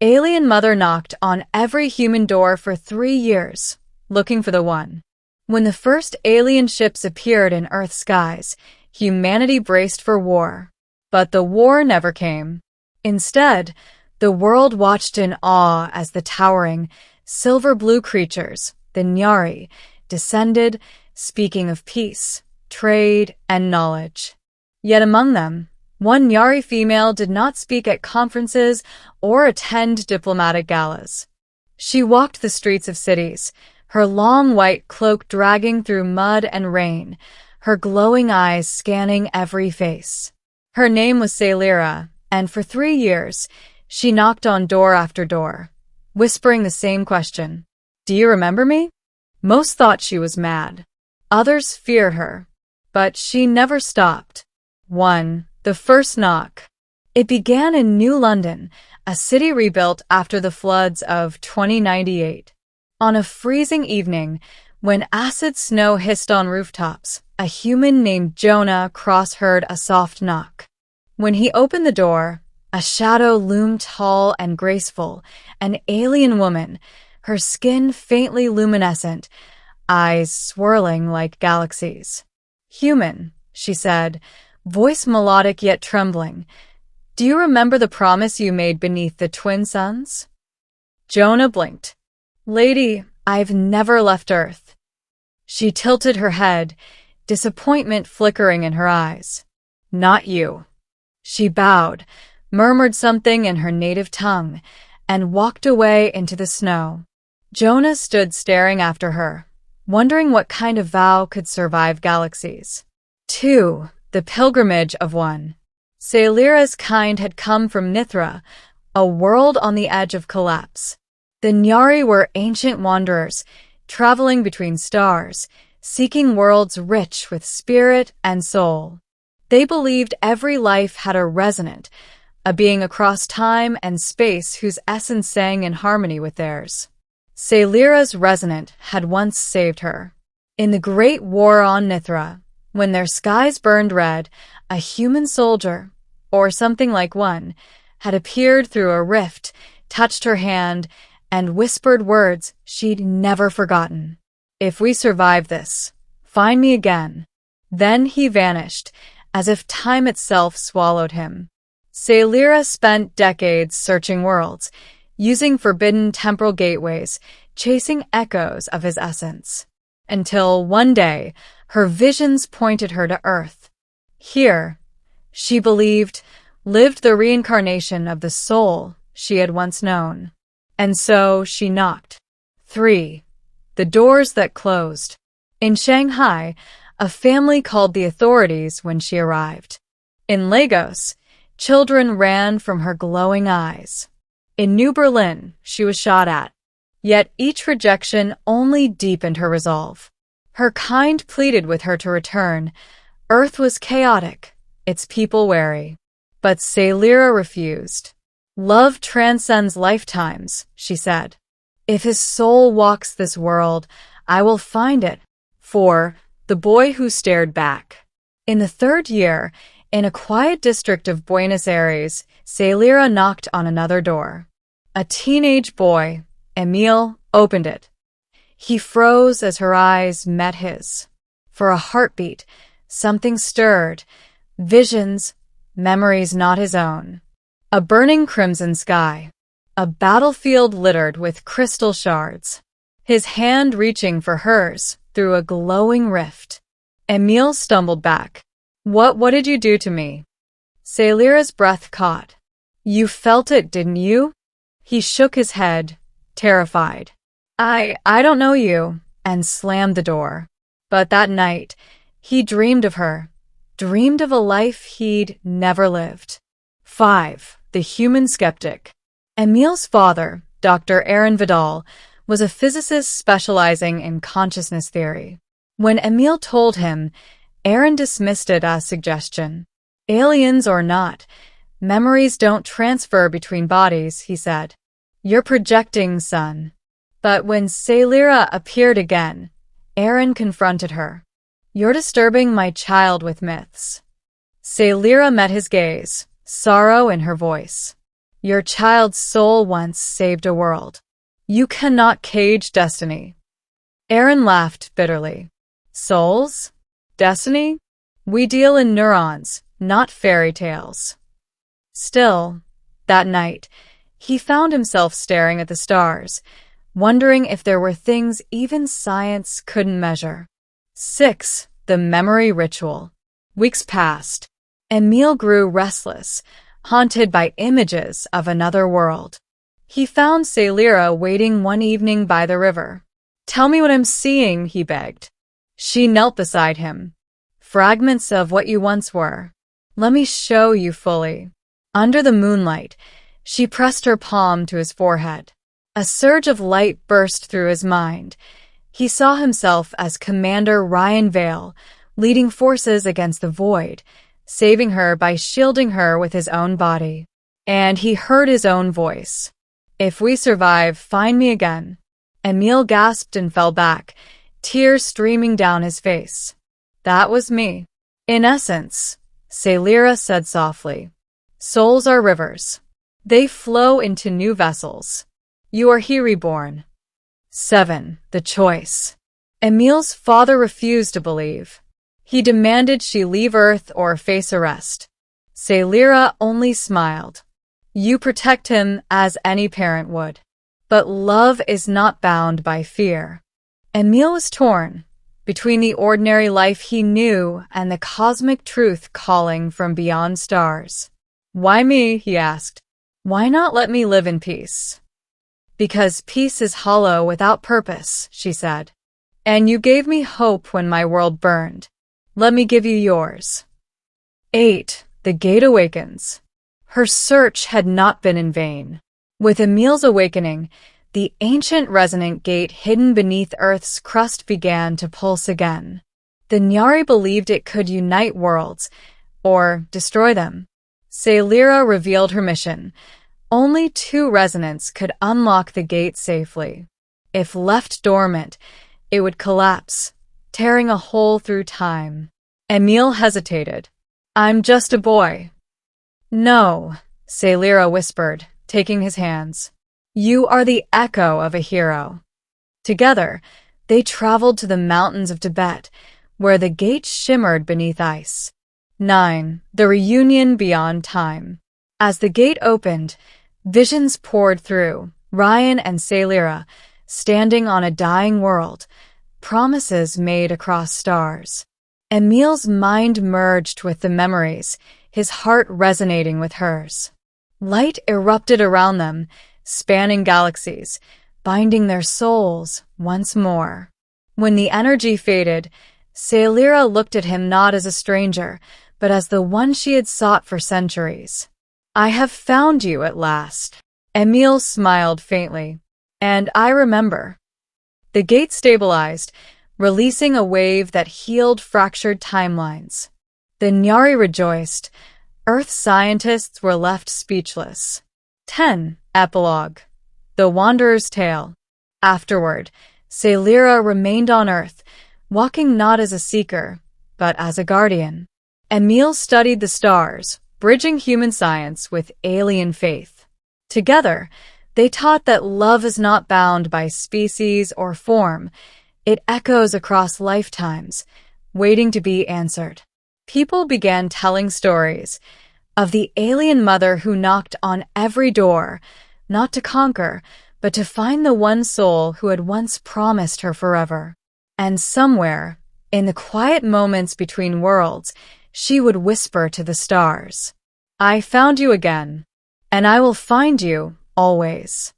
Alien mother knocked on every human door for 3 years, looking for the one. When the first alien ships appeared in Earth's skies, humanity braced for war. But the war never came. Instead, the world watched in awe as the towering, silver-blue creatures, the nayi, descended, speaking of peace, trade, and knowledge. Yet among them, one nayi female did not speak at conferences or attend diplomatic galas. She walked the streets of cities, her long white cloak dragging through mud and rain, her glowing eyes scanning every face. Her name was Sailira, and for 3 years, she knocked on door after door, whispering the same question. Do you remember me? Most thought she was mad. Others feared her, but she never stopped. 1. The first knock. It began in New London, a city rebuilt after the floods of 2098. On a freezing evening, when acid snow hissed on rooftops, a human named Jonah cross-heard a soft knock. When he opened the door, a shadow loomed tall and graceful, an alien woman, her skin faintly luminescent, eyes swirling like galaxies. Human, she said, voice melodic yet trembling. Do you remember the promise you made beneath the twin suns? Jonah blinked. Lady, I've never left Earth. She tilted her head, disappointment flickering in her eyes. Not you. She bowed, murmured something in her native tongue, and walked away into the snow. Jonah stood staring after her, wondering what kind of vow could survive galaxies. 2. The pilgrimage of one. Sailira's kind had come from Nithra, a world on the edge of collapse. The nayi were ancient wanderers, traveling between stars, seeking worlds rich with spirit and soul. They believed every life had a resonant, a being across time and space whose essence sang in harmony with theirs. Sailira's resonant had once saved her. In the Great War on Nithra, when their skies burned red, a human soldier, or something like one, had appeared through a rift, touched her hand, and whispered words she'd never forgotten. If we survive this, find me again. Then he vanished, as if time itself swallowed him. Sailira spent decades searching worlds, using forbidden temporal gateways, chasing echoes of his essence. Until one day, her visions pointed her to Earth. Here, she believed, lived the reincarnation of the soul she had once known. And so she knocked. 3. The doors that closed. In Shanghai, a family called the authorities when she arrived. In Lagos, children ran from her glowing eyes. In New Berlin, she was shot at. Yet each rejection only deepened her resolve. Her kind pleaded with her to return. Earth was chaotic, its people wary. But Sailira refused. Love transcends lifetimes, she said. If his soul walks this world, I will find it. 4. The boy who stared back. In the 3rd year, in a quiet district of Buenos Aires, Sailira knocked on another door. A teenage boy, Emil, opened it. He froze as her eyes met his. For a heartbeat, something stirred. Visions, memories not his own. A burning crimson sky. A battlefield littered with crystal shards. His hand reaching for hers through a glowing rift. Emil stumbled back. What did you do to me? Sailira's breath caught. You felt it, didn't you? He shook his head, terrified. I don't know you, and slammed the door. But that night, he dreamed of her, dreamed of a life he'd never lived. 5. The human skeptic. Emil's father, Dr. Aaron Vidal, was a physicist specializing in consciousness theory. When Emil told him, Aaron dismissed it as suggestion. Aliens or not, memories don't transfer between bodies, he said. You're projecting, son. But when Sailira appeared again, Aaron confronted her. You're disturbing my child with myths. Sailira met his gaze, sorrow in her voice. Your child's soul once saved a world. You cannot cage destiny. Aaron laughed bitterly. Souls? Destiny? We deal in neurons, not fairy tales. Still, that night, he found himself staring at the stars, wondering if there were things even science couldn't measure. 6. The memory ritual. Weeks passed. Emil grew restless, haunted by images of another world. He found Celira waiting one evening by the river. Tell me what I'm seeing, he begged. She knelt beside him. Fragments of what you once were. Let me show you fully. Under the moonlight, she pressed her palm to his forehead. A surge of light burst through his mind. He saw himself as Commander Ryan Vale, leading forces against the void, saving her by shielding her with his own body. And he heard his own voice. If we survive, find me again. Emil gasped and fell back, tears streaming down his face. That was me. In essence, Celira said softly, souls are rivers. They flow into new vessels. You are here reborn. 7. The choice. Emil's father refused to believe. He demanded she leave Earth or face arrest. Celira only smiled. You protect him as any parent would. But love is not bound by fear. Emil was torn between the ordinary life he knew and the cosmic truth calling from beyond stars. Why me? He asked. Why not let me live in peace? Because peace is hollow without purpose, she said. And you gave me hope when my world burned. Let me give you yours. 8. The gate awakens. Her search had not been in vain. With Emil's awakening, the ancient resonant gate hidden beneath Earth's crust began to pulse again. The Nyari believed it could unite worlds, or destroy them. Celira revealed her mission. Only 2 resonants could unlock the gate safely. If left dormant, it would collapse, tearing a hole through time. Emil hesitated. I'm just a boy. No, Celira whispered, taking his hands. You are the echo of a hero. Together, they traveled to the mountains of Tibet, where the gate shimmered beneath ice. 9. The reunion beyond time. As the gate opened, visions poured through, Ryan and Celira, standing on a dying world, promises made across stars. Emil's mind merged with the memories, his heart resonating with hers. Light erupted around them, spanning galaxies, binding their souls once more. When the energy faded, Celira looked at him not as a stranger, but as the one she had sought for centuries. I have found you at last. Emil smiled faintly. And I remember. The gate stabilized, releasing a wave that healed fractured timelines. The Nyari rejoiced. Earth scientists were left speechless. 10. Epilogue. The Wanderer's Tale. Afterward, Celira remained on Earth, walking not as a seeker, but as a guardian. Emil studied the stars, bridging human science with alien faith. Together, they taught that love is not bound by species or form. It echoes across lifetimes, waiting to be answered. People began telling stories of the alien mother who knocked on every door, not to conquer, but to find the one soul who had once promised her forever. And somewhere, in the quiet moments between worlds, she would whisper to the stars, I found you again, and I will find you always.